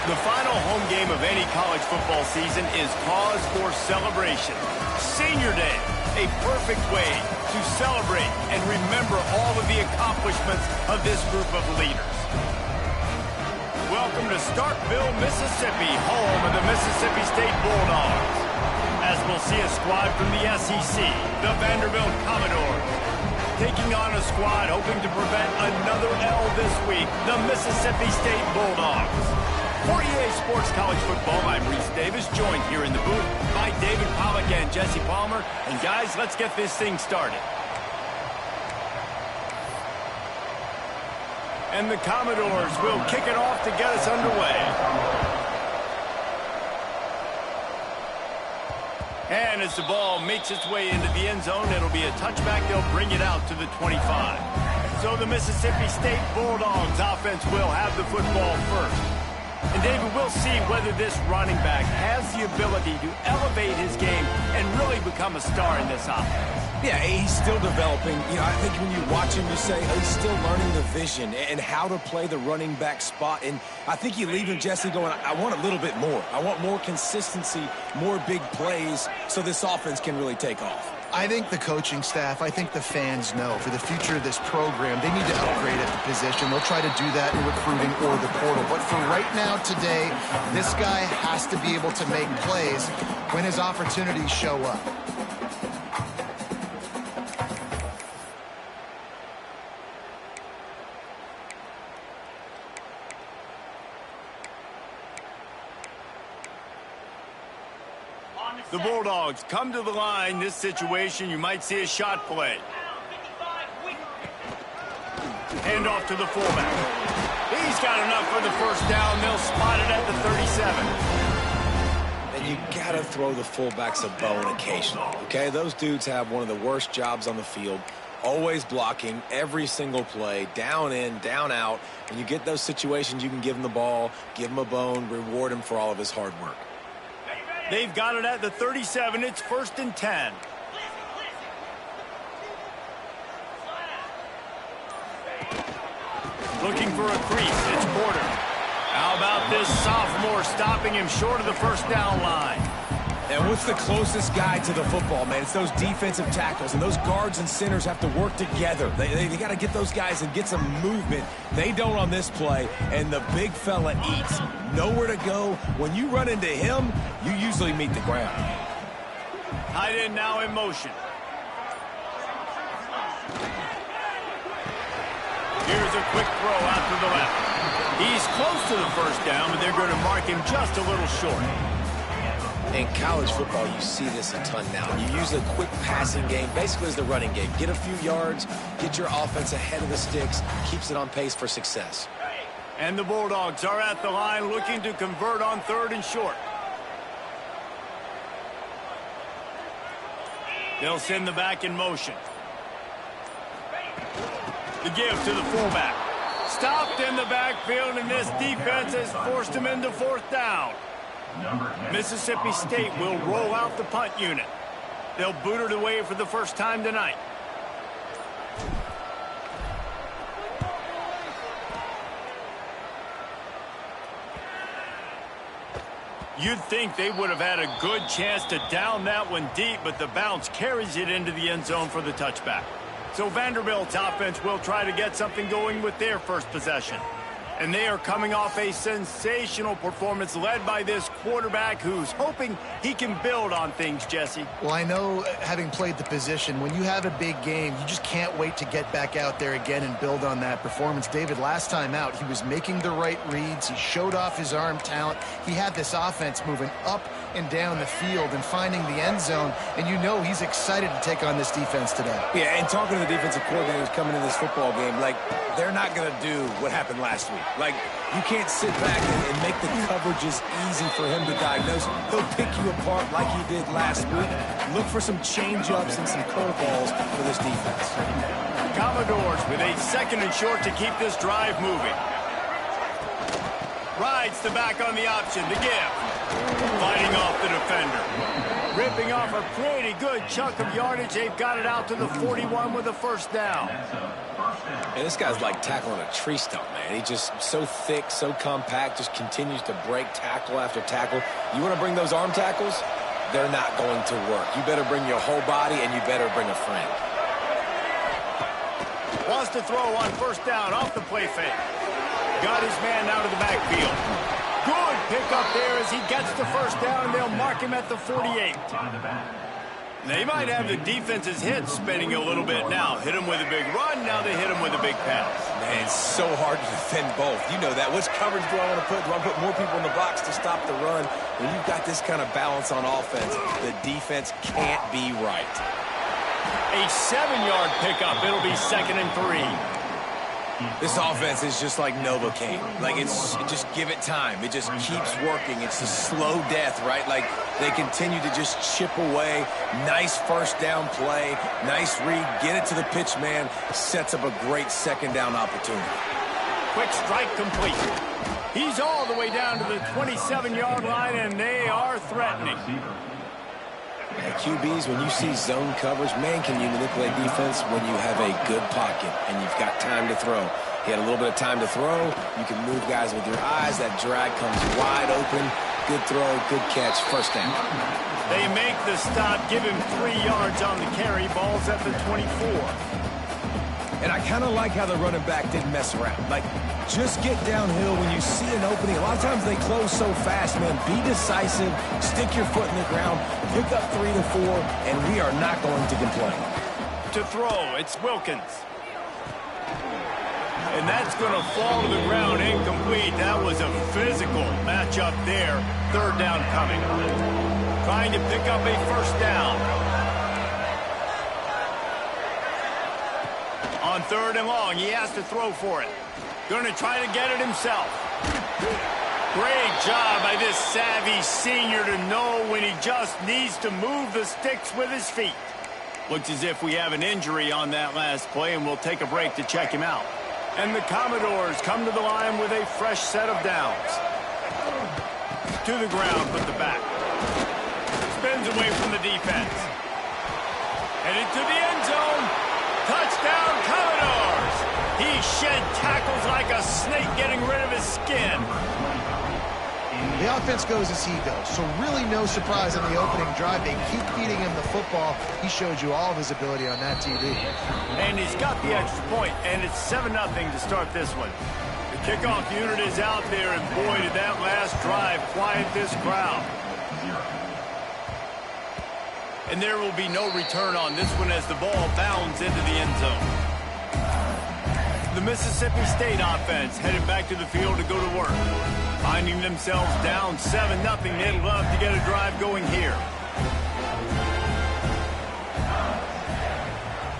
The final home game of any college football season is cause for celebration. Senior Day, a perfect way to celebrate and remember all of the accomplishments of this group of leaders. Welcome to Starkville, Mississippi, home of the Mississippi State Bulldogs. As we'll see a squad from the SEC, the Vanderbilt Commodores, taking on a squad hoping to prevent another L this week, the Mississippi State Bulldogs. For EA Sports College Football, I'm Reese Davis, joined here in the booth by David Pollack and Jesse Palmer. And guys, let's get this thing started. And the Commodores will kick it off to get us underway. And as the ball makes its way into the end zone, it'll be a touchback. They'll bring it out to the 25. So the Mississippi State Bulldogs offense will have the football first. And David, we'll see whether this running back has the ability to elevate his game and really become a star in this offense. Yeah, he's still developing. You know, I think when you watch him, you say, oh, he's still learning the vision and how to play the running back spot. And I think you leave him, Jesse, going, I want a little bit more. I want more consistency, more big plays so this offense can really take off. I think the coaching staff, I think the fans know for the future of this program, they need to upgrade at the position. They'll try to do that in recruiting or the portal. But for right now, today, this guy has to be able to make plays when his opportunities show up. The Bulldogs come to the line. This situation, you might see a shot play. Hand off to the fullback. He's got enough for the first down. They'll spot it at the 37. And you got to throw the fullbacks a bone occasionally, okay? Those dudes have one of the worst jobs on the field, always blocking every single play, down in, down out. When you get those situations, you can give him the ball, give him a bone, reward him for all of his hard work. They've got it at the 37. It's 1st and 10. Looking for a crease. It's Porter. How about this sophomore stopping him short of the first down line? And what's the closest guy to the football, man? It's those defensive tackles, and those guards and centers have to work together. They got to get those guys and get some movement. They don't on this play, and the big fella eats. Nowhere to go. When you run into him, you usually meet the ground. Tight end now in motion. Here's a quick throw out to the left. He's close to the first down, but they're going to mark him just a little short. In college football, you see this a ton now. You use a quick passing game, basically as the running game. Get a few yards, get your offense ahead of the sticks, keeps it on pace for success. And the Bulldogs are at the line looking to convert on 3rd and short. They'll send the back in motion. The give to the fullback. Stopped in the backfield, and this defense has forced him into 4th down. Mississippi State will roll out the punt unit. They'll boot it away for the first time tonight. You'd think they would have had a good chance to down that one deep, but the bounce carries it into the end zone for the touchback. So Vanderbilt's offense will try to get something going with their first possession. And they are coming off a sensational performance led by this quarterback who's hoping he can build on things, Jesse. Well, I know, having played the position, when you have a big game, you just can't wait to get back out there again and build on that performance. David, last time out, he was making the right reads. He showed off his arm talent. He had this offense moving up and down the field and finding the end zone. And you know he's excited to take on this defense today. Yeah, and talking to the defensive coordinators coming in this football game, like, they're not going to do what happened last week. Like, you can't sit back and make the coverages easy for him to diagnose. He'll pick you apart like he did last week. Look for some change-ups and some curveballs for this defense. Commodores with a 2nd and short to keep this drive moving. Rides the back on the option to give. Fighting off the defender. Ripping off a pretty good chunk of yardage. They've got it out to the 41 with a first down. And this guy's like tackling a tree stump, man. He's just so thick, so compact, just continues to break tackle after tackle. You want to bring those arm tackles? They're not going to work. You better bring your whole body, and you better bring a friend. Wants to throw on first down off the play fake. Got his man out of the backfield. Good pickup there as he gets the first down, and they'll mark him at the 48. They might have the defense's head spinning a little bit now. Hit him with a big run, now they hit him with a big pass. Man, it's so hard to defend both. You know that. Which coverage do I want to put? Do I put more people in the box to stop the run? When you've got this kind of balance on offense, the defense can't be right. A 7-yard pickup. It'll be 2nd and 3. This offense is just like Novocaine. Like, just give it time. It just keeps working. It's a slow death, right? Like, they continue to just chip away. Nice first down play. Nice read. Get it to the pitch man. Sets up a great second down opportunity. Quick strike complete. He's all the way down to the 27-yard line, and they are threatening. QBs, when you see zone coverage, man, can you manipulate defense when you have a good pocket and you've got time to throw. He had a little bit of time to throw. You can move guys with your eyes. That drag comes wide open. Good throw, good catch, first down. They make the stop, give him 3 yards on the carry. Ball's at the 24. And I kind of like how the running back didn't mess around. Like, just get downhill when you see an opening. A lot of times they close so fast, man. Be decisive, stick your foot in the ground, pick up 3 to 4, and we are not going to complain. To throw, it's Wilkins. And that's going to fall to the ground incomplete. That was a physical matchup there. 3rd down coming. Trying to pick up a first down. On 3rd and long, he has to throw for it. Going to try to get it himself. Great job by this savvy senior to know when he just needs to move the sticks with his feet. Looks as if we have an injury on that last play, and we'll take a break to check him out. And the Commodores come to the line with a fresh set of downs. To the ground with the back. Spins away from the defense. Headed to the end zone. Touchdown, Commodores! He shed tackles like a snake, getting rid of his skin. The offense goes as he goes, so really no surprise on the opening drive. They keep feeding him the football. He showed you all of his ability on that TD. And he's got the extra point, and it's 7-0 to start this one. The kickoff unit is out there, and boy, did that last drive quiet this crowd. And there will be no return on this one as the ball bounds into the end zone. The Mississippi State offense headed back to the field to go to work. Finding themselves down 7-0, they'd love to get a drive going here.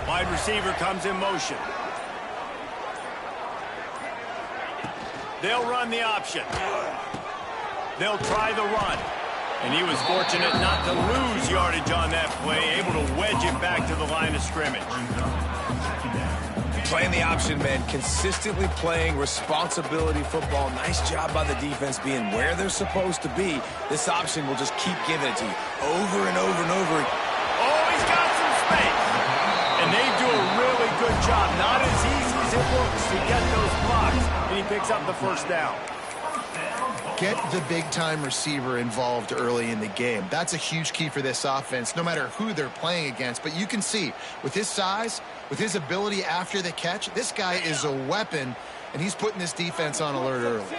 Wide receiver comes in motion. They'll run the option. They'll try the run. And he was fortunate not to lose yardage on that play, able to wedge it back to the line of scrimmage. Playing the option, man. Consistently playing responsibility football. Nice job by the defense being where they're supposed to be. This option will just keep giving it to you over and over and over. Oh, he's got some space. And they do a really good job. Not as easy as it looks to get those blocks. And he picks up the first down. Get the big-time receiver involved early in the game. That's a huge key for this offense, no matter who they're playing against. But you can see, with his size, with his ability after the catch, this guy is a weapon, and he's putting this defense on alert early.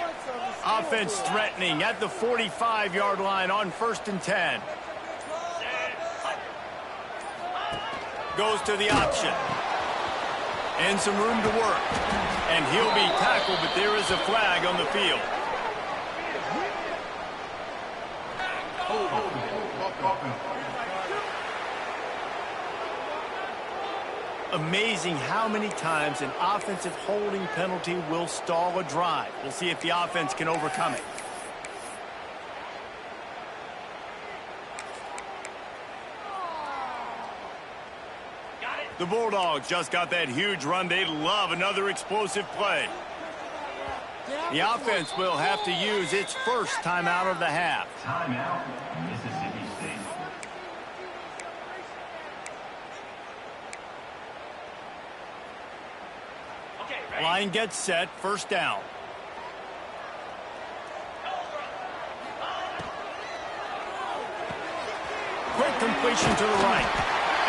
Offense threatening at the 45-yard line on 1st and 10. Goes to the option. And some room to work. And he'll be tackled, but there is a flag on the field. Amazing how many times an offensive holding penalty will stall a drive. We'll see if the offense can overcome it. The Bulldogs just got that huge run. They'd love another explosive play. The offense will have to use its first timeout of the half. Timeout, Mississippi State. Line gets set, first down. Quick completion to the right.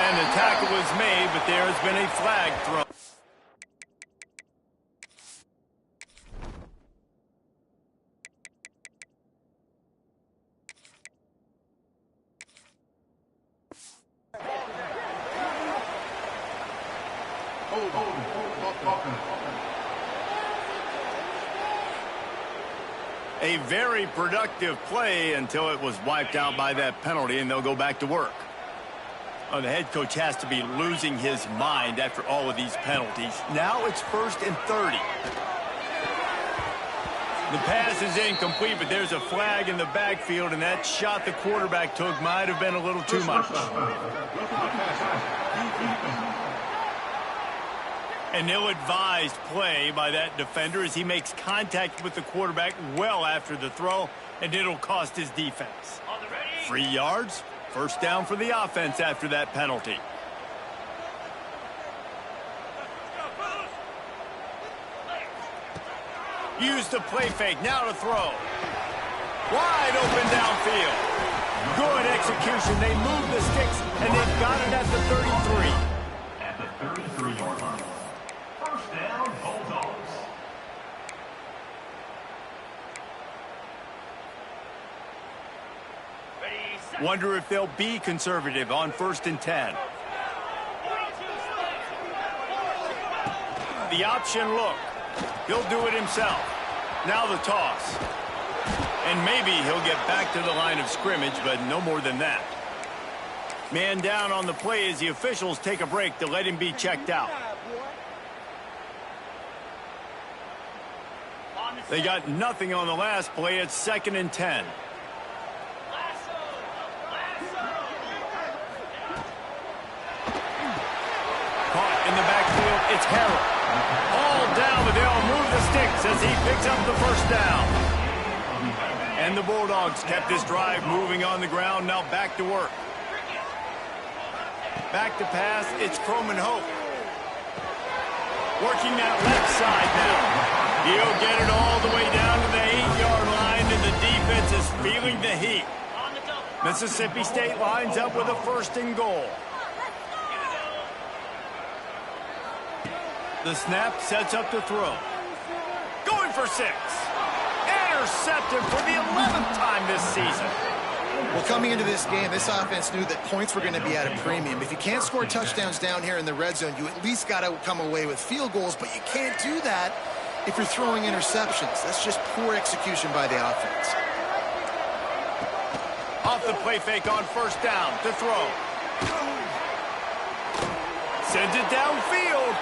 And the tackle was made, but there has been a flag thrown. A very productive play until it was wiped out by that penalty, and they'll go back to work. Oh, the head coach has to be losing his mind after all of these penalties. Now it's 1st and 30. The pass is incomplete, but there's a flag in the backfield, and that shot the quarterback took might have been a little too much. An ill-advised play by that defender as he makes contact with the quarterback well after the throw, and it'll cost his defense. 3 yards, first down for the offense after that penalty. Use the play fake, now to throw. Wide open downfield. Good execution. They move the sticks, and they've got it at the 33. At the 33-yard line. First down, Bulldogs. Wonder if they'll be conservative on 1st and 10. The option look. He'll do it himself. Now the toss. And maybe he'll get back to the line of scrimmage, but no more than that. Man down on the play as the officials take a break to let him be checked out. They got nothing on the last play. It's 2nd and 10. Caught in the backfield, it's Harrell. All down, but they'll move the sticks as he picks up the first down. And the Bulldogs kept this drive moving on the ground, now back to work. Back to pass, it's Croman Hope. Working that left side now. He'll get it all the way down to the 8-yard line, and the defense is feeling the heat. Mississippi State lines up with a 1st and goal. The snap sets up to throw. Going for 6. Intercepted for the 11th time this season. Well, coming into this game, this offense knew that points were going to be at a premium. If you can't score touchdowns down here in the red zone, you at least got to come away with field goals, but you can't do that if you're throwing interceptions. That's just poor execution by the offense. Off the play fake on 1st down to throw. Sends it downfield.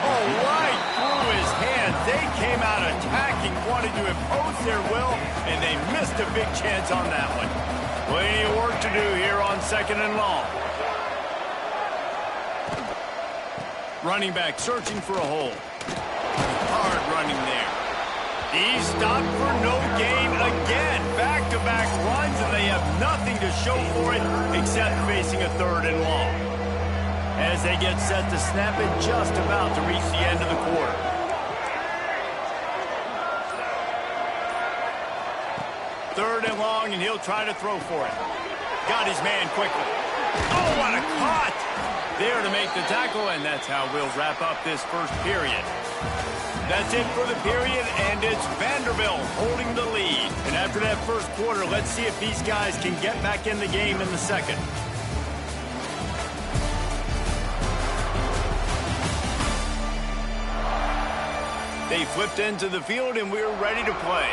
Oh, right through his hands. They came out attacking, wanted to impose their will, and they missed a big chance on that one. Plenty of work to do here on 2nd and long. Running back searching for a hole. Hard running there. He's stopped for no gain again. Back-to-back runs, and they have nothing to show for it except facing a 3rd and long. As they get set to snap it, just about to reach the end of the quarter. Third and long, and he'll try to throw for it. Got his man quickly. Oh, what a caught! There to make the tackle, and that's how we'll wrap up this first period. That's it for the period, and it's Vanderbilt holding the lead. And after that first quarter, let's see if these guys can get back in the game in the second. They flipped into the field, and we're ready to play.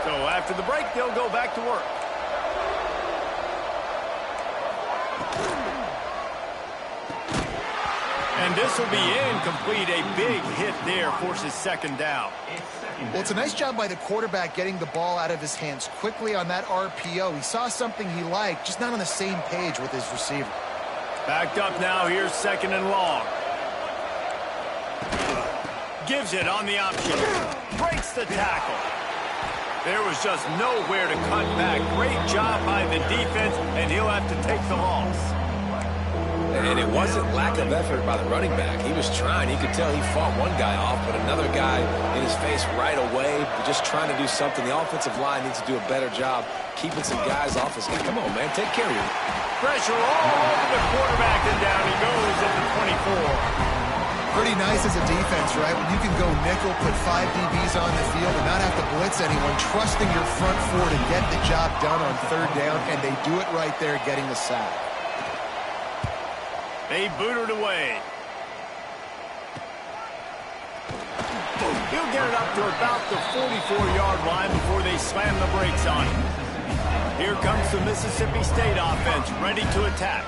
So after the break, they'll go back to work. And this will be incomplete. A big hit there forces second down. Well, it's a nice job by the quarterback getting the ball out of his hands quickly on that RPO. He saw something he liked, just not on the same page with his receiver. Backed up now. Here's second and long. Gives it on the option. Breaks the tackle. There was just nowhere to cut back. Great job by the defense, and he'll have to take the loss. And it wasn't lack of effort by the running back. He was trying. You could tell he fought one guy off, but another guy in his face right away, just trying to do something. The offensive line needs to do a better job keeping some guys off his guy. Come on, man. Take care of him. Pressure all over the quarterback, and down he goes at the 24. Pretty nice as a defense, right? When you can go nickel, put 5 DBs on the field, and not have to blitz anyone, trusting your front four to get the job done on third down, and they do it right there, getting the sack. They boot it away. He'll get it up to about the 44-yard line before they slam the brakes on him. Here comes the Mississippi State offense, ready to attack.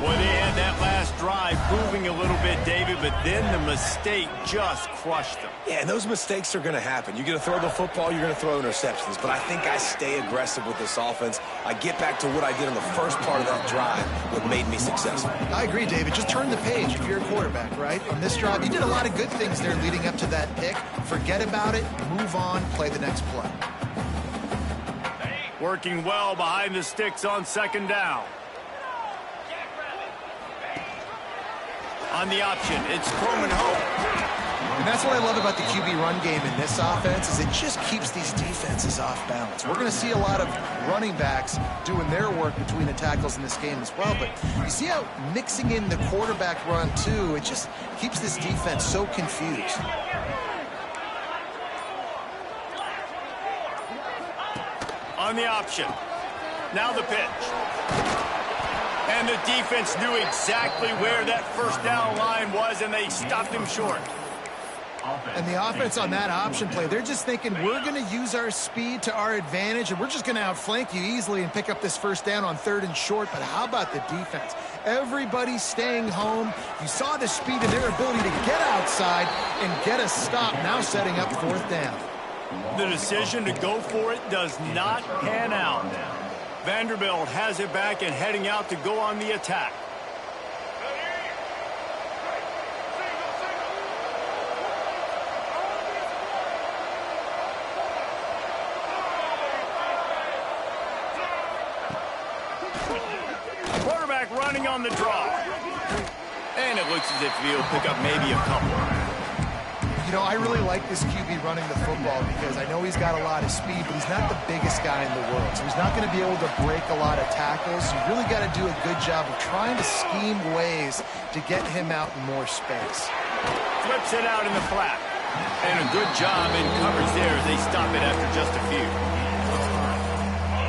Boy, they had that last drive moving a little bit, David, but then the mistake just crushed them. Yeah, and those mistakes are going to happen. You're going to throw the football, you're going to throw interceptions. But I think I stay aggressive with this offense. I get back to what I did on the first part of that drive, what made me successful. I agree, David. Just turn the page if you're a quarterback, right? On this drive, you did a lot of good things there leading up to that pick. Forget about it, move on, play the next play. Working well behind the sticks on second down. On the option, it's Coleman Hope. And that's what I love about the QB run game in this offense is it just keeps these defenses off balance. We're going to see a lot of running backs doing their work between the tackles in this game as well. But you see how mixing in the quarterback run, too, it just keeps this defense so confused. On the option. Now the pitch. And the defense knew exactly where that first down line was, and they stopped him short. And the offense on that option play, they're just thinking, we're going to use our speed to our advantage, and we're just going to outflank you easily and pick up this first down on third and short. But how about the defense? Everybody's staying home. You saw the speed and their ability to get outside and get a stop, now setting up fourth down. The decision to go for it does not pan out. Vanderbilt has it back and heading out to go on the attack. Quarterback running on the draw. And it looks as if he'll pick up maybe a couple. You know, I really like this QB running the football because I know he's got a lot of speed, but he's not the biggest guy in the world. So he's not going to be able to break a lot of tackles. You really got to do a good job of trying to scheme ways to get him out in more space. Flips it out in the flat. And a good job in coverage there as they stop it after just a few.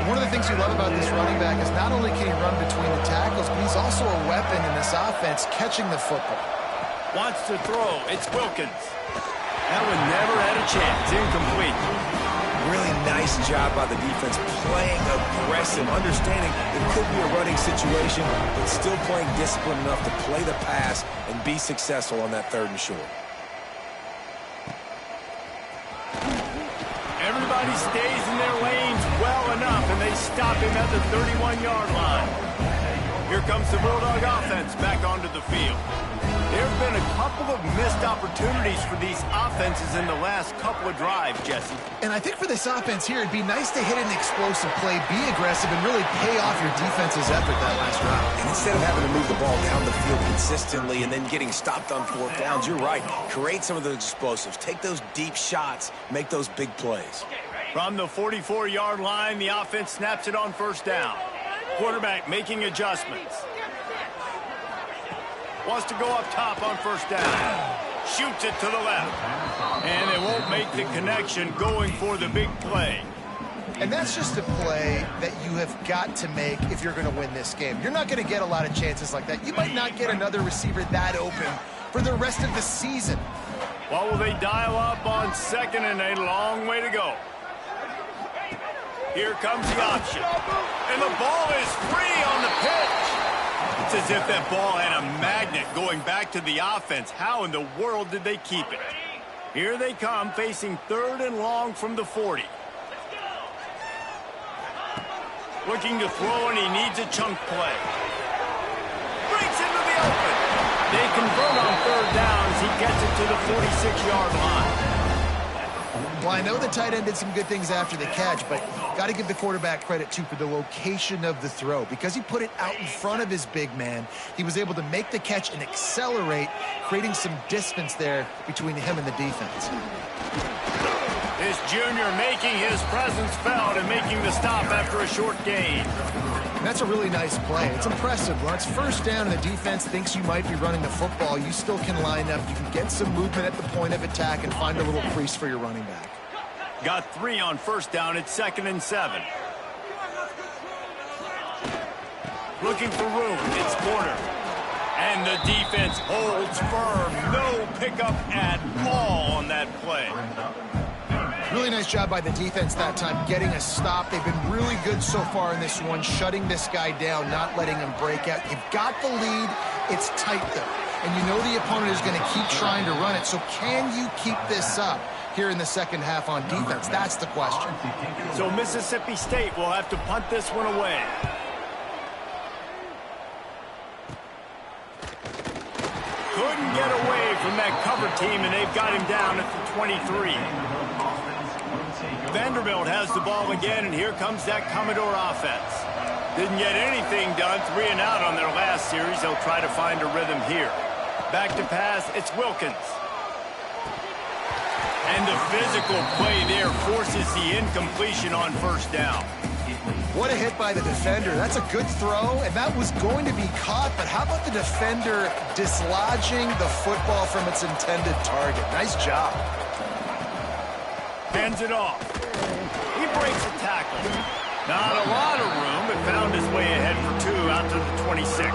One of the things you love about this running back is not only can he run between the tackles, but he's also a weapon in this offense catching the football. Wants to throw. It's Wilkins. That one never had a chance. Incomplete. Really nice job by the defense, playing aggressive, understanding it could be a running situation, but still playing disciplined enough to play the pass and be successful on that third and short. Everybody stays in their lanes well enough, and they stop him at the 31-yard line. Here comes the Bulldog offense back onto the field. There have been a couple of missed opportunities for these offenses in the last couple of drives, Jesse. And I think for this offense here, it'd be nice to hit an explosive play, be aggressive, and really pay off your defense's effort that last drive. And instead of having to move the ball down the field consistently and then getting stopped on fourth downs, you're right. Create some of those explosives. Take those deep shots. Make those big plays. From the 44-yard line, the offense snaps it on first down. Quarterback making adjustments. Wants to go up top on first down. Shoots it to the left. And they won't make the connection going for the big play. And that's just a play that you have got to make if you're going to win this game. You're not going to get a lot of chances like that. You might not get another receiver that open for the rest of the season. Well, will they dial up on second and a long way to go? Here comes the option. And the ball is free on the pitch. It's as if that ball had a magnet going back to the offense. How in the world did they keep it? Here they come, facing 3rd and long from the 40. Looking to throw, and he needs a chunk play. Breaks into the open. They convert on 3rd down as he gets it to the 46-yard line. Well, I know the tight end did some good things after the catch, but got to give the quarterback credit, too, for the location of the throw. Because he put it out in front of his big man, he was able to make the catch and accelerate, creating some distance there between him and the defense. This junior making his presence felt and making the stop after a short gain. That's a really nice play. It's impressive. When it's 1st down and the defense thinks you might be running the football, you still can line up. You can get some movement at the point of attack and find a little crease for your running back. Got 3 on 1st down. It's 2nd and 7. Looking for room. It's corner. And the defense holds firm. No pickup at all on that play. Really nice job by the defense that time, getting a stop. They've been really good so far in this one, shutting this guy down, not letting him break out. You've got the lead. It's tight, though. And you know the opponent is going to keep trying to run it. So can you keep this up here in the second half on defense? That's the question. So Mississippi State will have to punt this one away. Couldn't get away from that cover team, and they've got him down at the 23. Vanderbilt has the ball again, and here comes that Commodore offense. Didn't get anything done, 3 and out on their last series. They'll try to find a rhythm here. Back to pass, it's Wilkins. And the physical play there forces the incompletion on 1st down. What a hit by the defender. That's a good throw, and that was going to be caught, but how about the defender dislodging the football from its intended target? Nice job. Hands it off. He breaks a tackle. Not a lot of room, but found his way ahead for 2 out to the 26.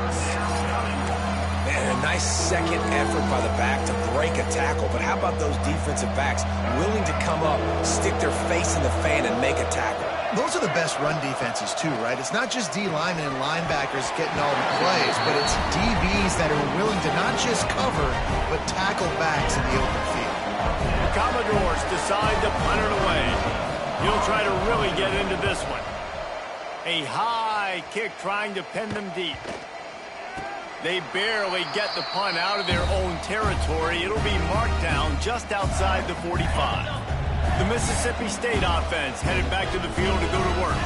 Man, a nice second effort by the back to break a tackle. But how about those defensive backs willing to come up, stick their face in the fan, and make a tackle? Those are the best run defenses, too, right? It's not just D linemen and linebackers getting all the plays, but it's DBs that are willing to not just cover, but tackle backs in the open field. The Commodores decide to punt it away. He'll try to really get into this one. A high kick trying to pin them deep. They barely get the punt out of their own territory. It'll be marked down just outside the 45. The Mississippi State offense headed back to the field to go to work.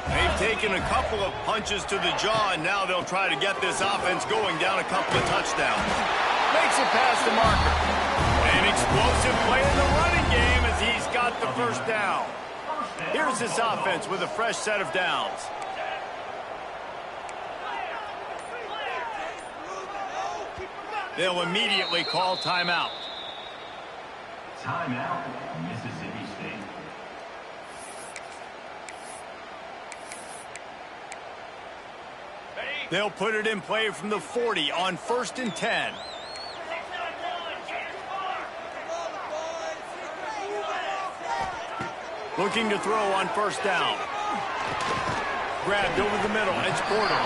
They've taken a couple of punches to the jaw, and now they'll try to get this offense going down a couple of touchdowns. Makes it past the marker. An explosive play in the running game as he's got the 1st down. Here's this offense with a fresh set of downs. They'll immediately call timeout. Timeout, Mississippi State. They'll put it in play from the 40 on 1st and 10. Looking to throw on 1st down. Grabbed over the middle. It's Porter.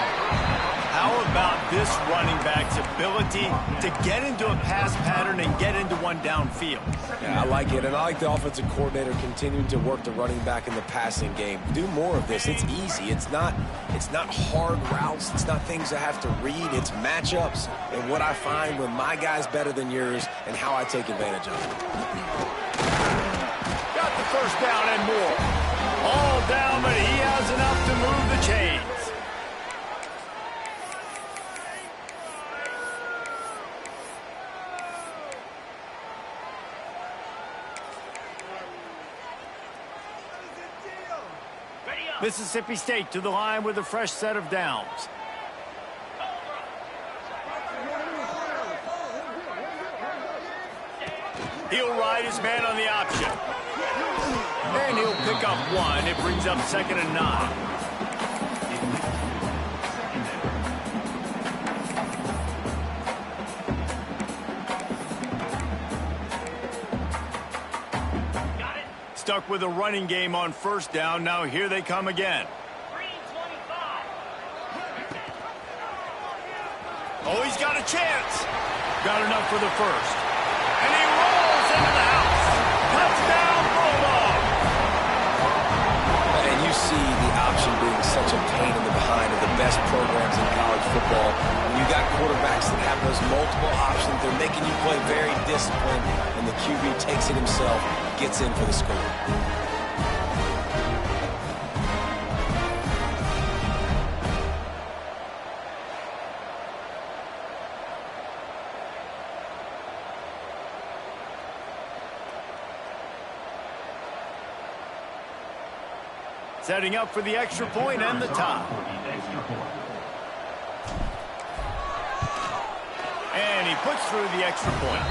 How about this running back's ability to get into a pass pattern and get into one downfield? Yeah, I like it, and I like the offensive coordinator continuing to work the running back in the passing game. Do more of this. It's easy. It's not hard routes. It's not things I have to read. It's matchups and what I find when my guy's better than yours and how I take advantage of it. Got the 1st down and more. All down, but he has enough to move the chains. Mississippi State to the line with a fresh set of downs. He'll ride his man on the option. And he'll pick up 1. It brings up 2nd and 9. Stuck with a running game on 1st down. Now here they come again. Oh, he's got a chance. Got enough for the first. And he rolls into the house. Touchdown, Bulldogs. And you see the option being such a pain in the behind of the best programs in college football. When you got quarterbacks that have those multiple options, they're making you play very disciplined, and the QB takes it himself, gets in for the score. Setting up for the extra point and the tie. And he puts through the extra point.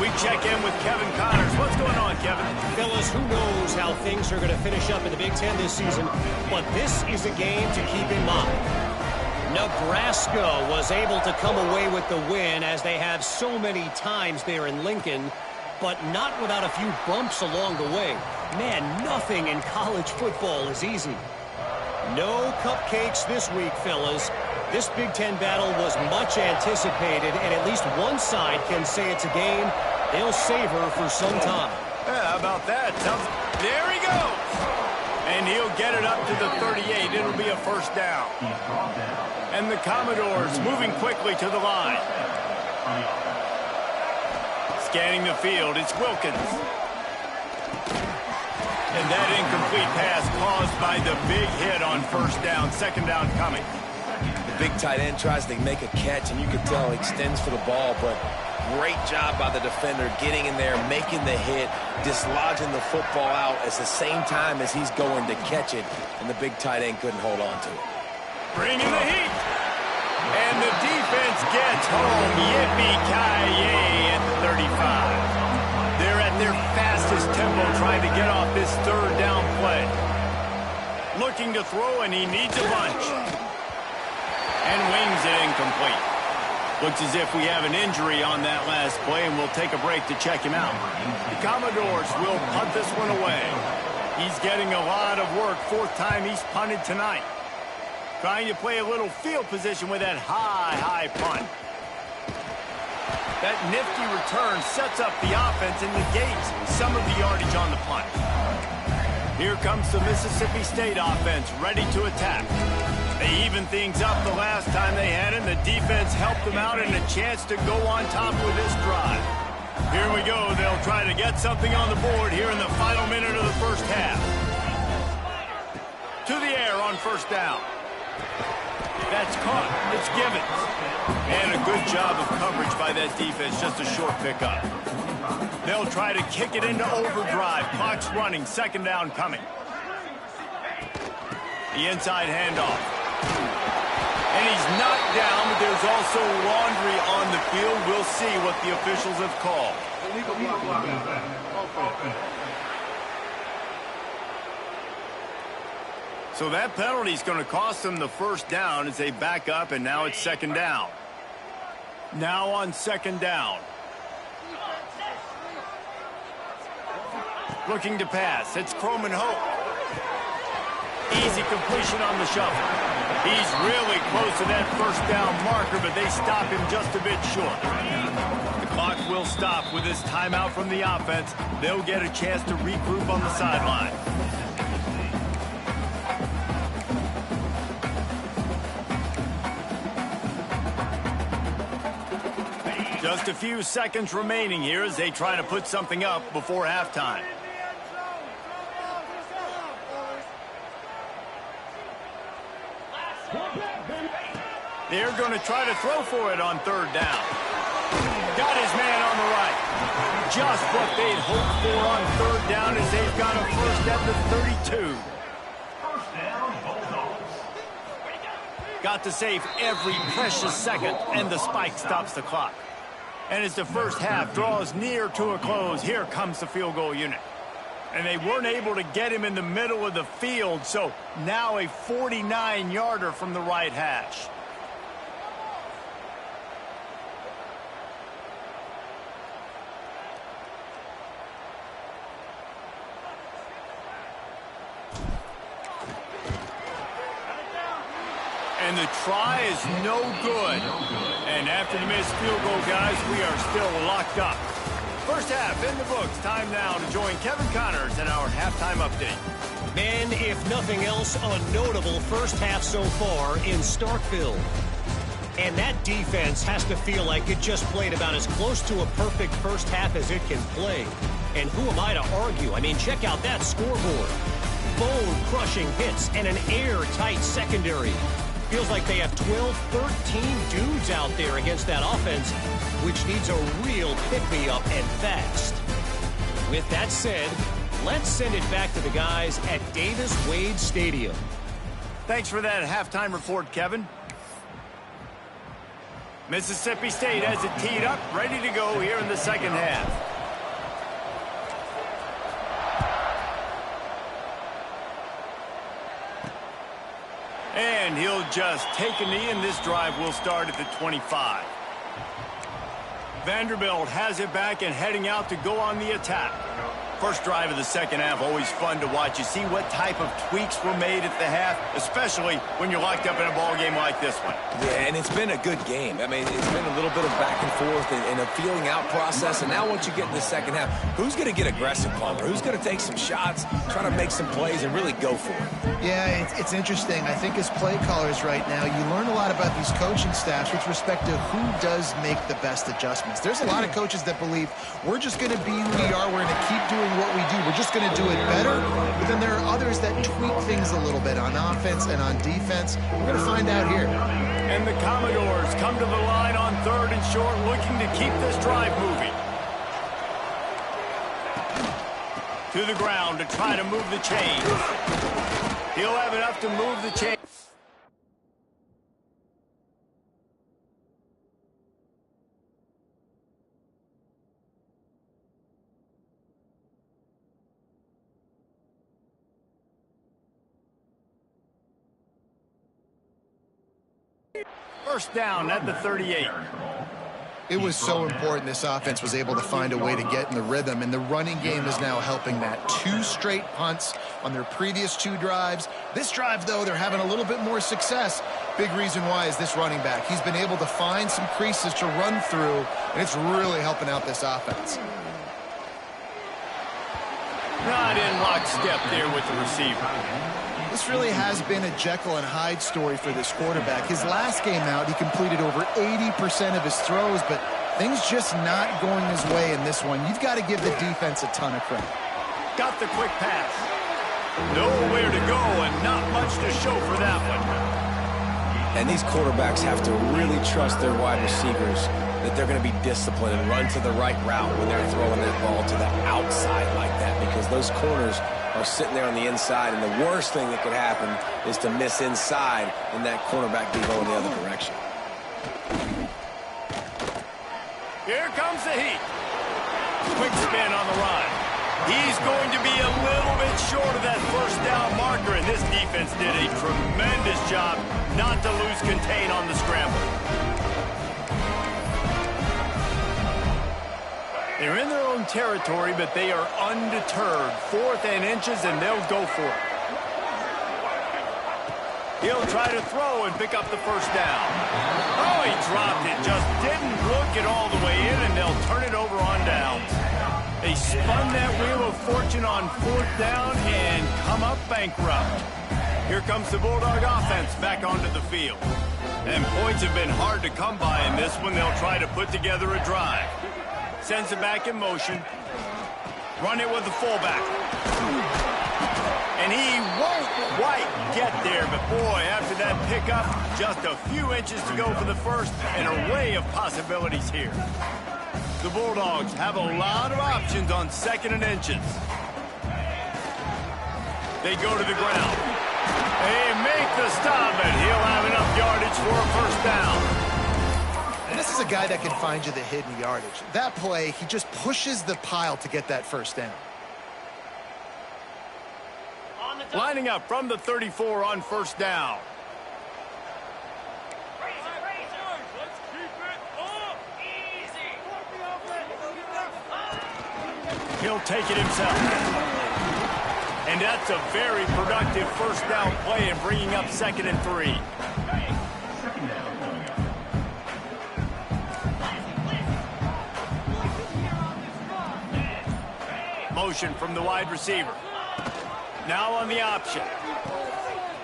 We check in with Kevin Connors. What's going on, Kevin? Fellas, who knows how things are going to finish up in the Big Ten this season, but this is a game to keep in mind. Nebraska was able to come away with the win, as they have so many times there in Lincoln, but not without a few bumps along the way. Man, nothing in college football is easy. No cupcakes this week, fellas. This Big Ten battle was much anticipated, and at least one side can say it's a game they'll savor for some time. Yeah, how about that? There he goes. And he'll get it up to the 38. It'll be a first down. And the Commodores moving quickly to the line. Scanning the field, it's Wilkins. And that incomplete pass caused by the big hit on first down. Second down coming. The big tight end tries to make a catch, and you can tell he extends for the ball, but great job by the defender getting in there, making the hit, dislodging the football out at the same time as he's going to catch it, and the big tight end couldn't hold on to it. Bringing the heat. And the defense gets home. Yippee-ki-yay at the 35. They're at their fastest tempo trying to get off this third down play. Looking to throw, and he needs a bunch. And wings it incomplete. Looks as if we have an injury on that last play, and we'll take a break to check him out. The Commodores will punt this one away. He's getting a lot of work. Fourth time he's punted tonight. Trying to play a little field position with that high punt. That nifty return sets up the offense and negates some of the yardage on the punt. Here comes the Mississippi State offense, ready to attack. They evened things up the last time they had it. The defense helped them out, and a chance to go on top with this drive. Here we go. They'll try to get something on the board here in the final minute of the first half. To the air on first down. That's caught. It's Givens. And a good job of coverage by that defense. Just a short pickup. They'll try to kick it into overdrive. Clock's running. Second down coming. The inside handoff. And he's knocked down, but there's also laundry on the field. We'll see what the officials have called. So that penalty is going to cost them the first down as they back up, and now it's second down. Now on second down. Looking to pass. It's Croman Hope. Easy completion on the shuffle. He's really close to that first down marker, but they stop him just a bit short. The clock will stop with this timeout from the offense. They'll get a chance to regroup on the sideline. Just a few seconds remaining here as they try to put something up before halftime. They're going to try to throw for it on third down. Got his man on the right. Just what they'd hoped for on third down as they've got a first at the 32. First down, Bulldogs. Got to save every precious second, and the spike stops the clock. And as the first half draws near to a close, here comes the field goal unit. And they weren't able to get him in the middle of the field, so now a 49-yarder from the right hash. And And the try is no good. And after the missed field goal, guys, we are still locked up. First half in the books. Time now to join Kevin Connors in our halftime update. Men, if nothing else, a notable first half so far in Starkville. And that defense has to feel like it just played about as close to a perfect first half as it can play. And who am I to argue? I mean, check out that scoreboard. Bone-crushing hits and an airtight secondary. Feels like they have 12, 13 dudes out there against that offense, which needs a real pick-me-up and fast. With that said, let's send it back to the guys at Davis-Wade Stadium. Thanks for that halftime report, Kevin. Mississippi State has it teed up, ready to go here in the second half. And he'll just take a knee, and this drive will start at the 25. Vanderbilt has it back and heading out to go on the attack. First drive of the second half, always fun to watch. You see what type of tweaks were made at the half, especially when you're locked up in a ball game like this one. Yeah, and it's been a good game. I mean, it's been a little bit of back and forth and a feeling out process. And now once you get in the second half, who's going to get aggressive, Palmer? Who's going to take some shots, try to make some plays, and really go for it? Yeah, it's interesting. I think as play callers right now, you learn a lot about these coaching staffs with respect to who does make the best adjustments. There's a lot of coaches that believe we're just going to be who we are. We're going to keep doing what we do. We're just going to do it better. But then there are others that tweak things a little bit on offense and on defense. We're going to find out here. And the Commodores come to the line on third and short, looking to keep this drive moving. To the ground to try to move the chains. He'll have enough to move the chains. First down at the 38. It was so important this offense was able to find a way to get in the rhythm, and the running game is now helping that. 2 straight punts on their previous 2 drives. This drive, though, they're having a little bit more success. Big reason why is this running back. He's been able to find some creases to run through, and it's really helping out this offense. Not in lockstep there with the receiver. This really has been a Jekyll and Hyde story for this quarterback. His last game out, he completed over 80% of his throws, but things just not going his way in this one. You've got to give the defense a ton of credit. Got the quick pass. Nowhere to go and not much to show for that one. And these quarterbacks have to really trust their wide receivers that they're going to be disciplined and run to the right route when they're throwing that ball to the outside like that, because those corners are sitting there on the inside, and the worst thing that could happen is to miss inside and that cornerback be going the other direction. Here comes the heat. Quick spin on the run. He's going to be a little bit short of that first down marker, and this defense did a tremendous job not to lose contain on the scramble. They're in their own territory, but they are undeterred. 4th and inches, and they'll go for it. He'll try to throw and pick up the first down. Oh, he dropped it. Just didn't look it all the way in, and they'll turn it over on downs. They spun that wheel of fortune on 4th down and come up bankrupt. Here comes the Bulldog offense back onto the field. And points have been hard to come by in this one. They'll try to put together a drive. Sends it back in motion. Run it with the fullback. And he won't quite get there, but boy, after that pickup, just a few inches to go for the first, and an array of possibilities here. The Bulldogs have a lot of options on 2nd and inches. They go to the ground. They make the stop, and he'll have enough yardage for a first down. And this is a guy that can find you the hidden yardage. That play, he just pushes the pile to get that first down. Lining up from the 34 on first down. He'll take it himself. And that's a very productive first down play and bringing up 2nd and 3. motion from the wide receiver. Now on the option.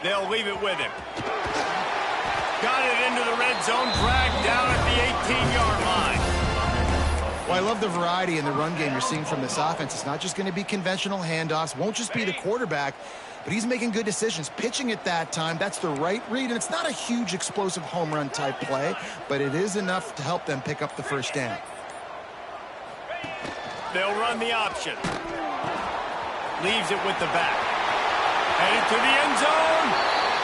They'll leave it with him. Got it into the red zone, dragged down at the 18-yard line. Well, I love the variety in the run game you're seeing from this offense. It's not just going to be conventional handoffs, won't just be the quarterback, but he's making good decisions. Pitching at that time, that's the right read, and it's not a huge explosive home run type play, but it is enough to help them pick up the first down. They'll run the option. Leaves it with the back. Headed to the end zone.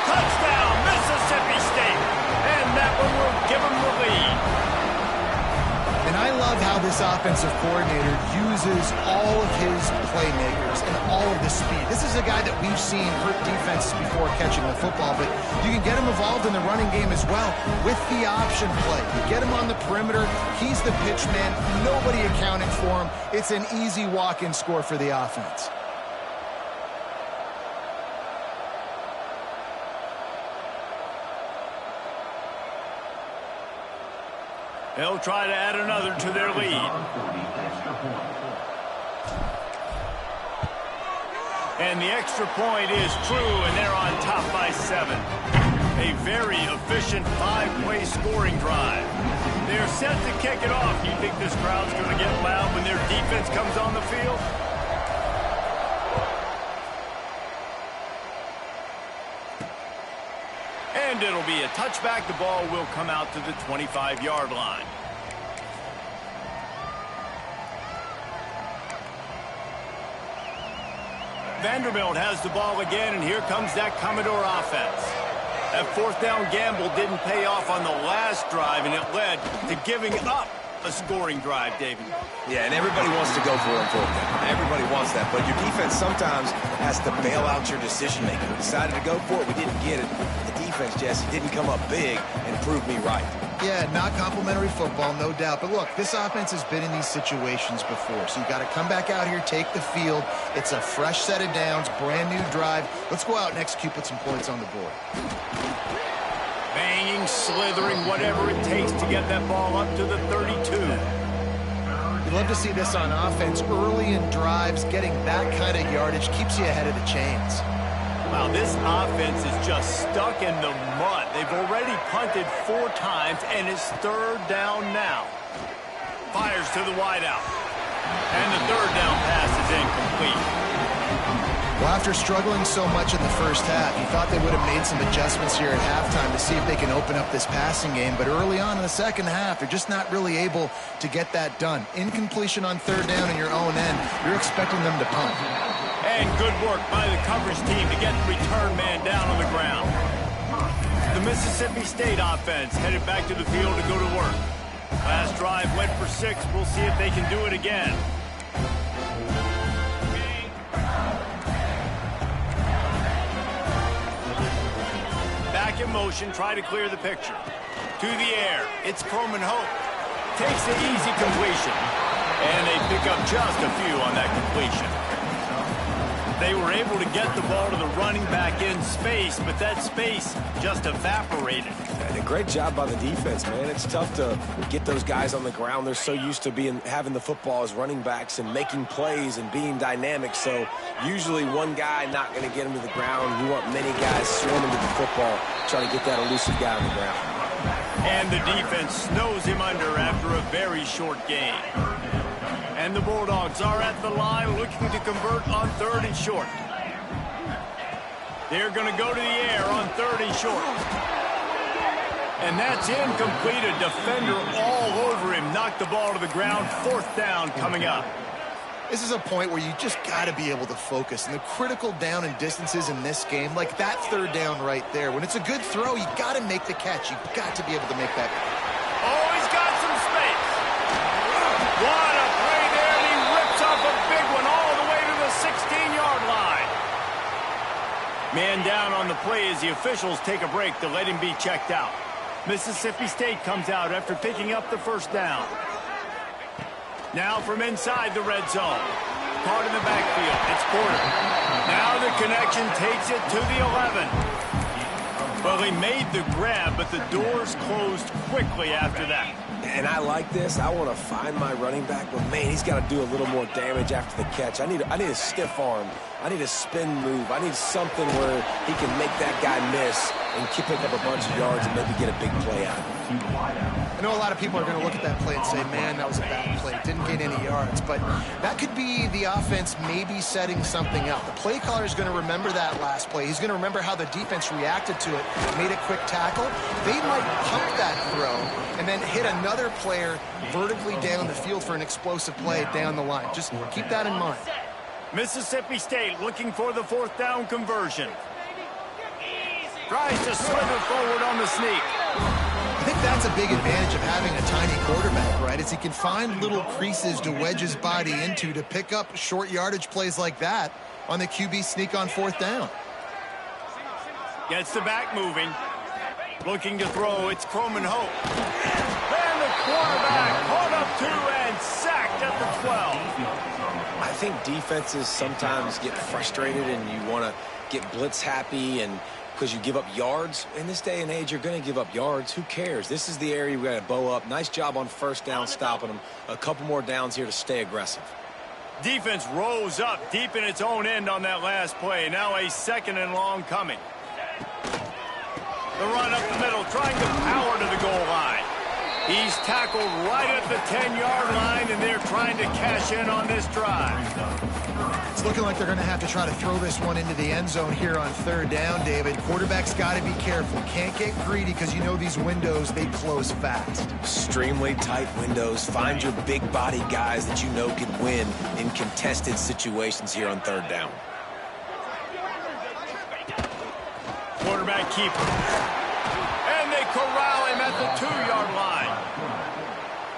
Touchdown, Mississippi State. And that one will give them the lead. And I love how this offensive coordinator uses all of his playmakers and all of the speed. This is a guy that we've seen hurt defenses before catching the football, but you can get him involved in the running game as well with the option play. You get him on the perimeter. He's the pitch man. Nobody accounting for him. It's an easy walk-in score for the offense. They'll try to add another to their lead. And the extra point is true, and they're on top by 7. A very efficient 5-play scoring drive. They're set to kick it off. You think this crowd's going to get loud when their defense comes on the field? And it'll be a touchback. The ball will come out to the 25-yard line. Vanderbilt has the ball again, and here comes that Commodore offense. That fourth down gamble didn't pay off on the last drive, and it led to giving up a scoring drive, David. Yeah, and everybody wants to go for it on fourth down. Everybody wants that, but your defense sometimes has to bail out your decision-making. We decided to go for it. We didn't get it. The defense, Jesse, didn't come up big and prove me right. Yeah, not complimentary football, no doubt. But look, this offense has been in these situations before, so you got to come back out here, take the field. It's a fresh set of downs, brand new drive. Let's go out and execute, put some points on the board. Banging, slithering, whatever it takes to get that ball up to the 32. You'd love to see this on offense early in drives. Getting that kind of yardage keeps you ahead of the chains. Wow, this offense is just stuck in the mud. They've already punted 4 times, and it's third down now. Fires to the wideout. And the third down pass is incomplete. Well, after struggling so much in the first half, you thought they would have made some adjustments here at halftime to see if they can open up this passing game. But early on in the second half, they're just not really able to get that done. Incompletion on third down in your own end, you're expecting them to punt. And good work by the coverage team to get the return man down on the ground. The Mississippi State offense headed back to the field to go to work. Last drive went for 6. We'll see if they can do it again. Back in motion, try to clear the picture. To the air, it's Coleman Hope. Takes the easy completion. And they pick up just a few on that completion. They were able to get the ball to the running back in space, but that space just evaporated. And a great job by the defense, man. It's tough to get those guys on the ground. They're so used to having the football as running backs and making plays and being dynamic. So usually one guy not going to get him to the ground. You want many guys swarming to the football, trying to get that elusive guy on the ground. And the defense snows him under after a very short game. And the Bulldogs are at the line looking to convert on 3rd and short. They're going to go to the air on 3rd and short. And that's incomplete. A defender all over him. Knocked the ball to the ground. 4th down coming up. This is a point where you just got to be able to focus. And the critical down and distances in this game, like that 3rd down right there, when it's a good throw, you got to make the catch. You've got to be able to make that. Oh, he's got some space. What a play there, and he rips off a big one all the way to the 16-yard line. Man down on the play as the officials take a break to let him be checked out. Mississippi State comes out after picking up the 1st down. Now from inside the red zone. Caught in the backfield. It's Porter. Now the connection takes it to the 11. Well, he made the grab, but the doors closed quickly after that. And I like this. I want to find my running back, but man, he's got to do a little more damage after the catch. I need a stiff arm. I need a spin move. I need something where he can make that guy miss and pick up a bunch of yards and maybe get a big play out of it. I know a lot of people are going to look at that play and say, man, that was a bad play. Didn't gain any yards. But that could be the offense maybe setting something up. The play caller is going to remember that last play. He's going to remember how the defense reacted to it, made a quick tackle. They might pump that throw and then hit another player vertically down the field for an explosive play down the line. Just keep that in mind. Mississippi State looking for the 4th down conversion. Tries to slither forward on the sneak. I think that's a big advantage of having a tiny quarterback, right? Is he can find little creases to wedge his body into to pick up short yardage plays like that on the QB sneak on 4th down. Gets the back moving. Looking to throw. It's Croman Hope. And the quarterback caught up 2 and sacked at the 12. I think defenses sometimes get frustrated and you want to get blitz happy and because you give up yards. In this day and age, you're going to give up yards. Who cares? This is the area we got to bow up. Nice job on 1st down stopping them. A couple more downs here to stay aggressive. Defense rose up deep in its own end on that last play. Now a 2nd and long coming. The run up the middle, trying to power to the goal line. He's tackled right at the 10-yard line, and they're trying to cash in on this drive. It's looking like they're going to have to try to throw this one into the end zone here on 3rd down, David. Quarterback's got to be careful. Can't get greedy because you know these windows, they close fast. Extremely tight windows. Find your big body guys that you know can win in contested situations here on 3rd down. Quarterback keeper. And they corral him at the 2-yard line.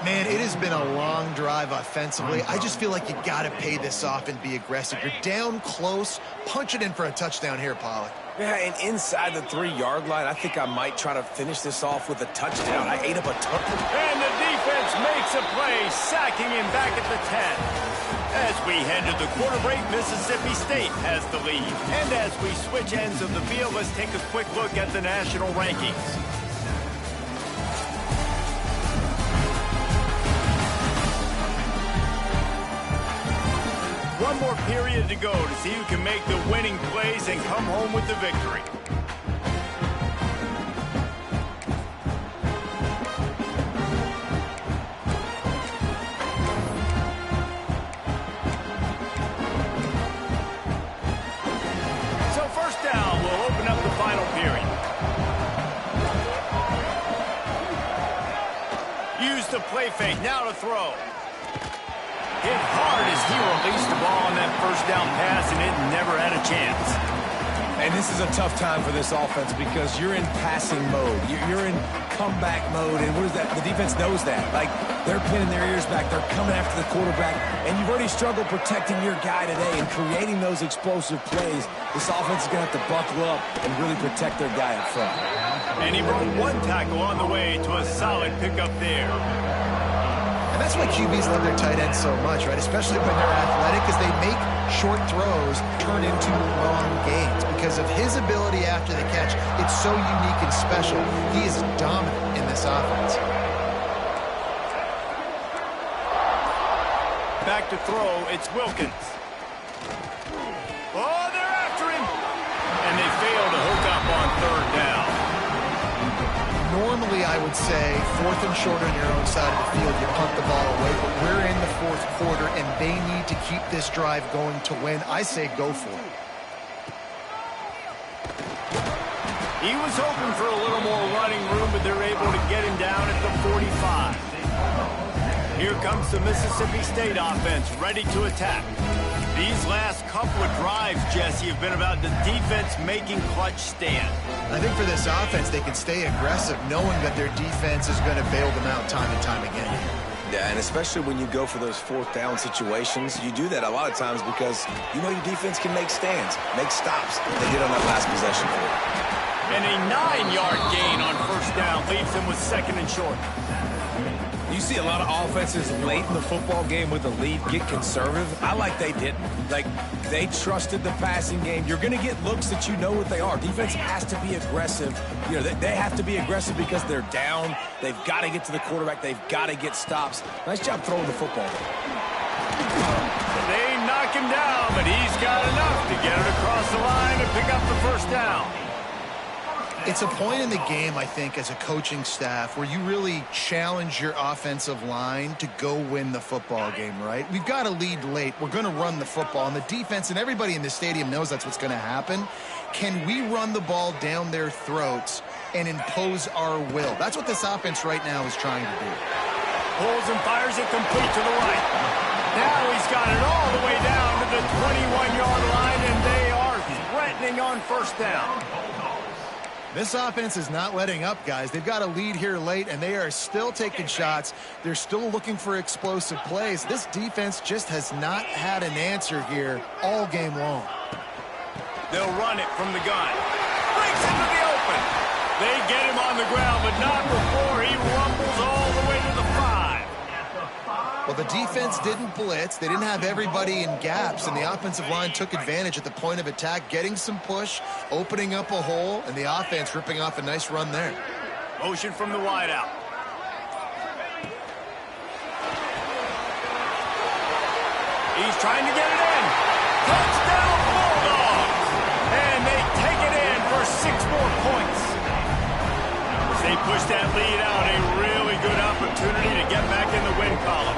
Man, it has been a long drive offensively. I just feel like you got to pay this off and be aggressive. You're down close. Punch it in for a touchdown here, Pollack. Yeah, and inside the 3-yard line, I think I might try to finish this off with a touchdown. I ate up a ton. And the defense makes a play, sacking him back at the 10. As we head to the quarter break, Mississippi State has the lead. And as we switch ends of the field, let's take a quick look at the national rankings. One more period to go to see who can make the winning plays and come home with the victory. So 1st down will open up the final period. Use the play fake, now to throw. Hit hard as he released the ball on that 1st down pass, and it never had a chance. And this is a tough time for this offense because you're in passing mode. You're in comeback mode, and what is that? The defense knows that. Like, they're pinning their ears back. They're coming after the quarterback, and you've already struggled protecting your guy today and creating those explosive plays. This offense is going to have to buckle up and really protect their guy up front. And he broke 1 tackle on the way to a solid pickup there. And that's why QBs love their tight ends so much, right? Especially when they're athletic, because they make short throws turn into long gains. Because of his ability after the catch, it's so unique and special. He is dominant in this offense. Back to throw, it's Wilkins. Oh, they're after him! And they fail to hook up on 3rd down. Normally, I would say 4th and short on your own side of the field, you punt the ball away, but we're in the 4th quarter, and they need to keep this drive going to win. I say go for it. He was hoping for a little more running room, but they're able to get him down at the 45. Here comes the Mississippi State offense, ready to attack. These last couple of drives, Jesse, have been about the defense making clutch stand. I think for this offense, they can stay aggressive knowing that their defense is going to bail them out time and time again. Yeah, and especially when you go for those 4th down situations, you do that a lot of times because you know your defense can make stands, make stops. They did on that last possession for you. And a 9-yard gain on 1st down leaves them with 2nd and short. You see a lot of offenses late in the football game with the lead get conservative. I like they didn't. Like, they trusted the passing game. You're going to get looks that you know what they are. Defense has to be aggressive. You know, they have to be aggressive because they're down. They've got to get to the quarterback. They've got to get stops. Nice job throwing the football. They knock him down, but he's got enough to get it across the line and pick up the first down. It's a point in the game, I think, as a coaching staff where you really challenge your offensive line to go win the football game, right? We've got a lead late. We're going to run the football, and the defense and everybody in the stadium knows that's what's going to happen. Can we run the ball down their throats and impose our will? That's what this offense right now is trying to do. Pulls and fires it complete to the right. Now he's got it all the way down to the 21-yard line, and they are threatening on first down. This offense is not letting up, guys. They've got a lead here late, and they are still taking shots. They're still looking for explosive plays. This defense just has not had an answer here all game long. They'll run it from the gun. Breaks into the open. They get him on the ground, but not before he rumbles all the way to the 5. Well, the defense didn't blitz. They didn't have everybody in gaps, and the offensive line took advantage at the point of attack, getting some push, opening up a hole, and the offense ripping off a nice run there. Motion from the wideout. He's trying to get it in. Touchdown, Bulldogs! And they take it in for 6 more points. As they push that lead out, a really good opportunity to get back in the win column.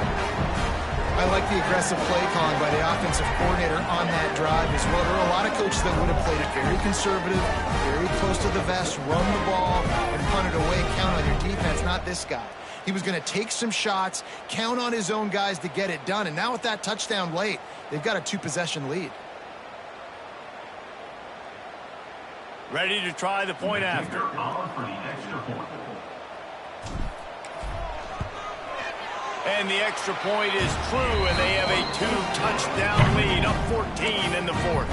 I like the aggressive play calling by the offensive coordinator on that drive as well. There are a lot of coaches that would have played it very conservative, very close to the vest, run the ball, and punt it away, count on your defense. Not this guy. He was going to take some shots, count on his own guys to get it done. And now with that touchdown late, they've got a 2-possession lead. Ready to try the point after. And the extra point is true, and they have a 2-touchdown lead, up 14 in the 4th.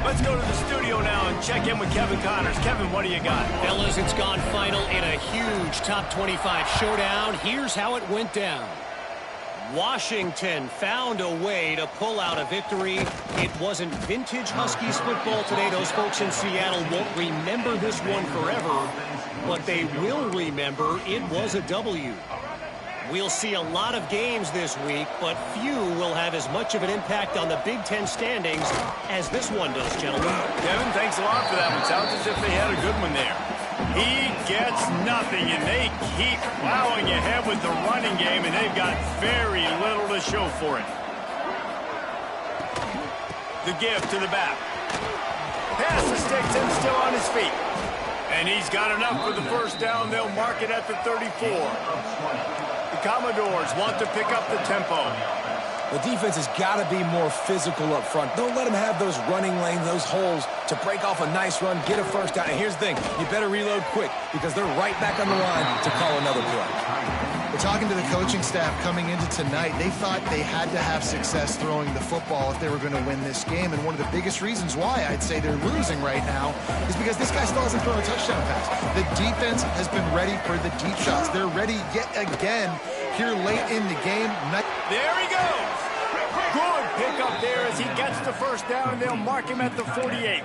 Let's go to the studio now and check in with Kevin Connors. Kevin, what do you got? Fellas, it's gone final in a huge top 25 showdown. Here's how it went down. Washington found a way to pull out a victory. It wasn't vintage Huskies football today. Those folks in Seattle won't remember this one forever, but they will remember it was a W. We'll see a lot of games this week, but few will have as much of an impact on the Big Ten standings as this one does, gentlemen. Kevin, thanks a lot for that one. Sounds as if they had a good one there. He gets nothing, and they keep plowing ahead with the running game, and they've got very little to show for it. The give to the back. Pass the sticks and still on his feet. And he's got enough for the first down. They'll mark it at the 34. The Commodores want to pick up the tempo. The defense has got to be more physical up front. Don't let them have those running lanes, those holes to break off a nice run, get a first down. And here's the thing, you better reload quick because they're right back on the line to call another play. We're talking to the coaching staff coming into tonight. They thought they had to have success throwing the football if they were going to win this game. And one of the biggest reasons why I'd say they're losing right now is because this guy still hasn't thrown a touchdown pass. The defense has been ready for the deep shots. They're ready yet again here late in the game. There he goes. Good pickup there as he gets the first down, and they'll mark him at the 48.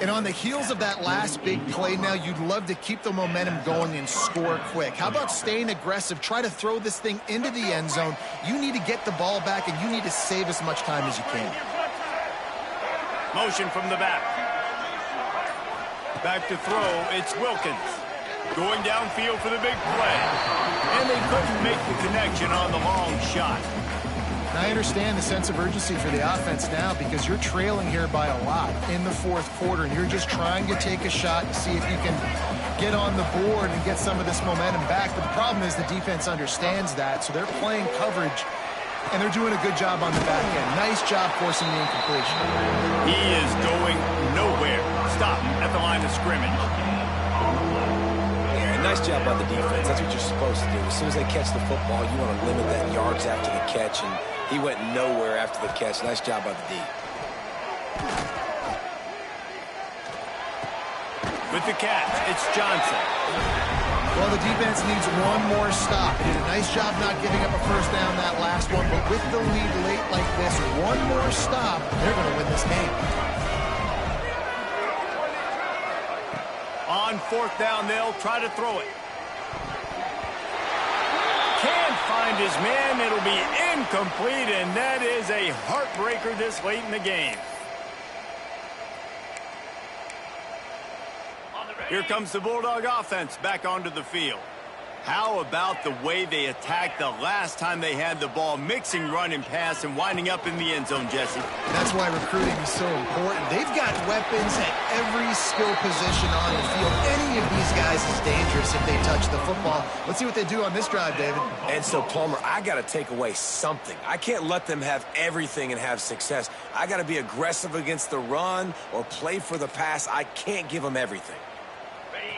And on the heels of that last big play now, you'd love to keep the momentum going and score quick. How about staying aggressive? Try to throw this thing into the end zone. You need to get the ball back, and you need to save as much time as you can. Motion from the back. Back to throw, it's Wilkins. Going downfield for the big play. And they couldn't make the connection on the long shot. I understand the sense of urgency for the offense now because you're trailing here by a lot in the 4th quarter, and you're just trying to take a shot to see if you can get on the board and get some of this momentum back. But the problem is the defense understands that, so they're playing coverage, and they're doing a good job on the back end. Nice job forcing the incompletion. He is going nowhere. Stop at the line of scrimmage. Nice job by the defense. That's what you're supposed to do. As soon as they catch the football, you want to limit that yards after the catch, and he went nowhere after the catch. Nice job by the D. With the catch, it's Johnson. Well, the defense needs one more stop. They did a nice job not giving up a first down that last one, but with the lead late like this, one more stop, they're going to win this game. On fourth down, they'll try to throw it. Can't find his man. It'll be incomplete, and that is a heartbreaker this late in the game. Here comes the Bulldog offense back onto the field. How about the way they attacked the last time they had the ball, mixing run and pass and winding up in the end zone, Jesse? That's why recruiting is so important. They've got weapons at every skill position on the field. Any of these guys is dangerous if they touch the football. Let's see what they do on this drive, David. And so, Palmer, I got to take away something. I can't let them have everything and have success. I got to be aggressive against the run or play for the pass. I can't give them everything.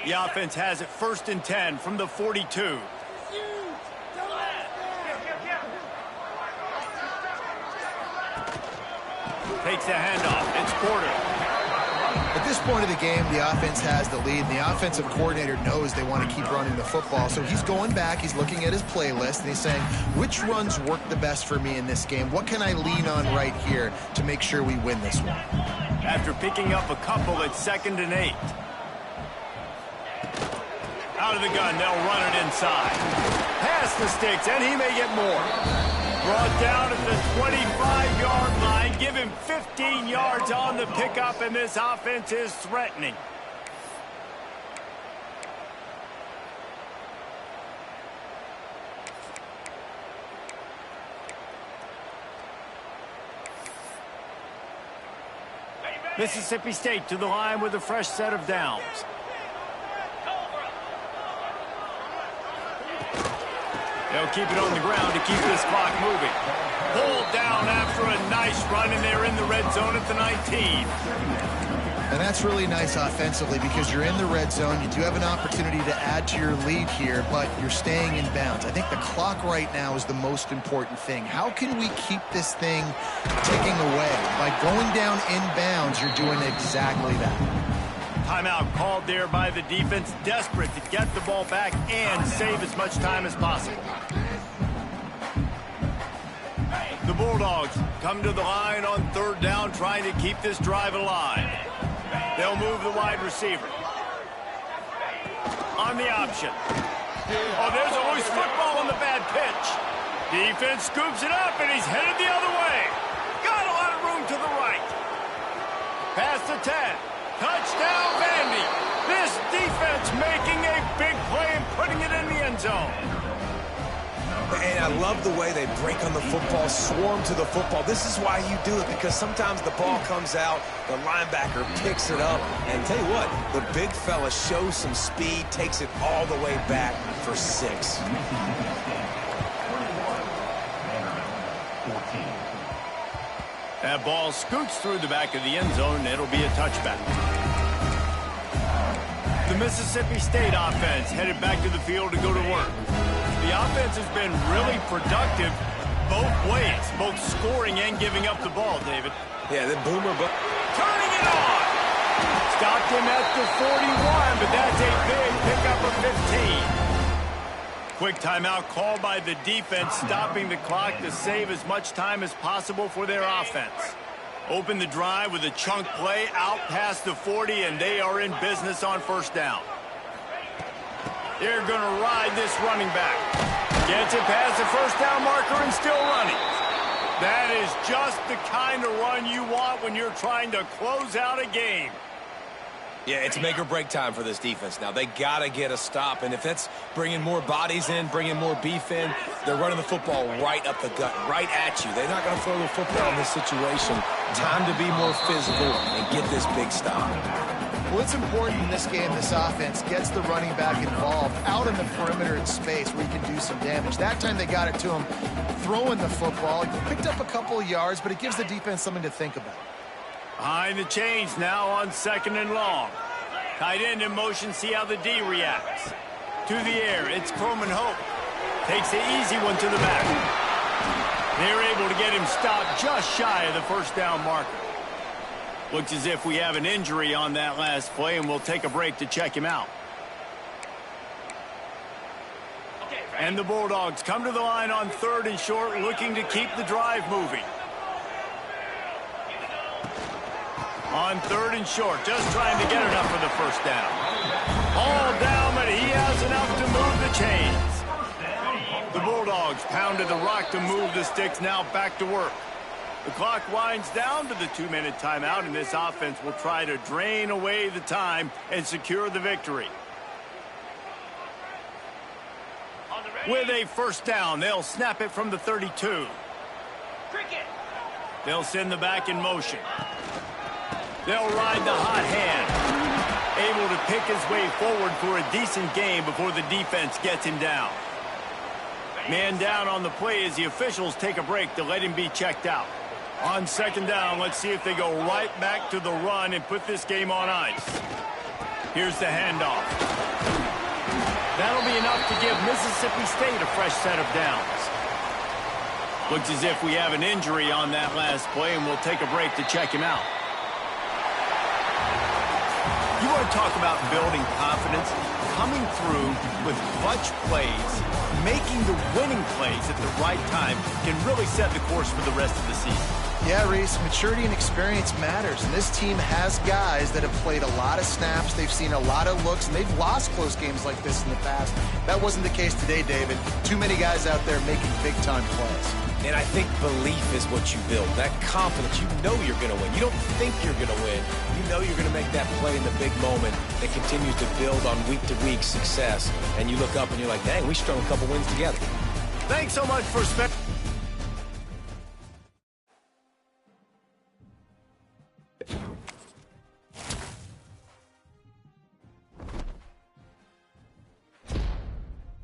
The offense has it 1st and 10 from the 42. Takes the handoff. It's Porter. At this point of the game, the offense has the lead. The offensive coordinator knows they want to keep running the football. So he's going back, he's looking at his playlist, and he's saying, which runs work the best for me in this game? What can I lean on right here to make sure we win this one? After picking up a couple, it's 2nd and 8. Out of the gun, they'll run it inside. Past the sticks, and he may get more. Brought down at the 25-yard line. Give him 15 yards on the pickup, and this offense is threatening. Mississippi State to the line with a fresh set of downs. They'll keep it on the ground to keep this clock moving. Pulled down after a nice run, and they're in the red zone at the 19. And that's really nice offensively because you're in the red zone. You do have an opportunity to add to your lead here, but you're staying in bounds. I think the clock right now is the most important thing. How can we keep this thing ticking away? By going down in bounds, you're doing exactly that. Timeout called there by the defense, desperate to get the ball back and save as much time as possible. The Bulldogs come to the line on 3rd down, trying to keep this drive alive. They'll move the wide receiver. On the option. Oh, there's a loose football on the bad pitch. Defense scoops it up, and he's headed the other way. Got a lot of room to the right. Past the 10. Touchdown, Vandy. This defense making a big play and putting it in the end zone. And I love the way they break on the football, swarm to the football. This is why you do it, because sometimes the ball comes out, the linebacker picks it up, and tell you what, the big fella shows some speed, takes it all the way back for 6. That ball scoots through the back of the end zone, and it'll be a touchback. The Mississippi State offense headed back to the field to go to work. The offense has been really productive both ways, both scoring and giving up the ball, David. Yeah, the boomer, but turning it on. Stopped him at the 41, but that's a big pickup of 15. Quick timeout called by the defense, stopping the clock to save as much time as possible for their offense. Open the drive with a chunk play out past the 40, and they are in business on 1st down. They're going to ride this running back. Gets it past the 1st down marker and still running. That is just the kind of run you want when you're trying to close out a game. yeah, it's make or break time for this defense now. They got to get a stop, and if that's bringing more bodies in, bringing more beef in, they're running the football right up the gut, right at you. They're not going to throw the football in this situation. Time to be more physical and get this big stop. Well, it's important in this game, this offense gets the running back involved out in the perimeter in space where he can do some damage. That time they got it to him throwing the football. He picked up a couple of yards, but it gives the defense something to think about. Behind the chains now on 2nd and long. Tight end in motion, see how the D reacts. To the air, it's Croman Hope. Takes the easy one to the back. They're able to get him stopped just shy of the 1st down marker. Looks as if we have an injury on that last play, and we'll take a break to check him out. And the Bulldogs come to the line on 3rd and short, looking to keep the drive moving. On 3rd and short, just trying to get enough for the first down. All down, but he has enough to move the chains. The Bulldogs pounded the rock to move the sticks, now back to work. The clock winds down to the 2-minute timeout, and this offense will try to drain away the time and secure the victory. With a first down, they'll snap it from the 32. They'll send the back in motion. They'll ride the hot hand. Able to pick his way forward for a decent gain before the defense gets him down. Man down on the play as the officials take a break to let him be checked out. On 2nd down, let's see if they go right back to the run and put this game on ice. Here's the handoff. That'll be enough to give Mississippi State a fresh set of downs. Looks as if we have an injury on that last play, and we'll take a break to check him out. You want to talk about building confidence? Coming through with clutch plays, making the winning plays at the right time can really set the course for the rest of the season. Yeah, Reese, maturity and experience matters, and this team has guys that have played a lot of snaps. They've seen a lot of looks, and they've lost close games like this in the past. That wasn't the case today, David. Too many guys out there making big-time plays. And I think belief is what you build. That confidence, you know you're going to win. You don't think you're going to win. You know you're going to make that play in the big moment that continues to build on week-to-week success. And you look up and you're like, dang, we strung a couple wins together. Thanks so much for spending...